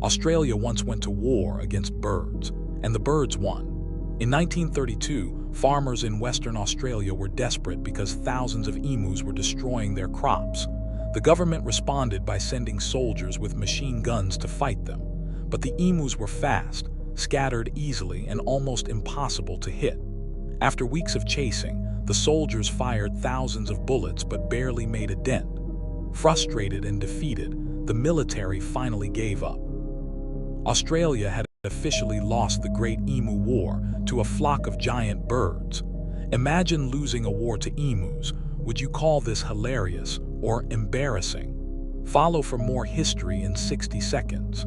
Australia once went to war against birds, and the birds won. In 1932, farmers in Western Australia were desperate because thousands of emus were destroying their crops. The government responded by sending soldiers with machine guns to fight them. But the emus were fast, scattered easily, and almost impossible to hit. After weeks of chasing, the soldiers fired thousands of bullets but barely made a dent. Frustrated and defeated, the military finally gave up. Australia had officially lost the Great Emu War to a flock of giant birds. Imagine losing a war to emus. Would you call this hilarious or embarrassing? Follow for more history in 60 seconds.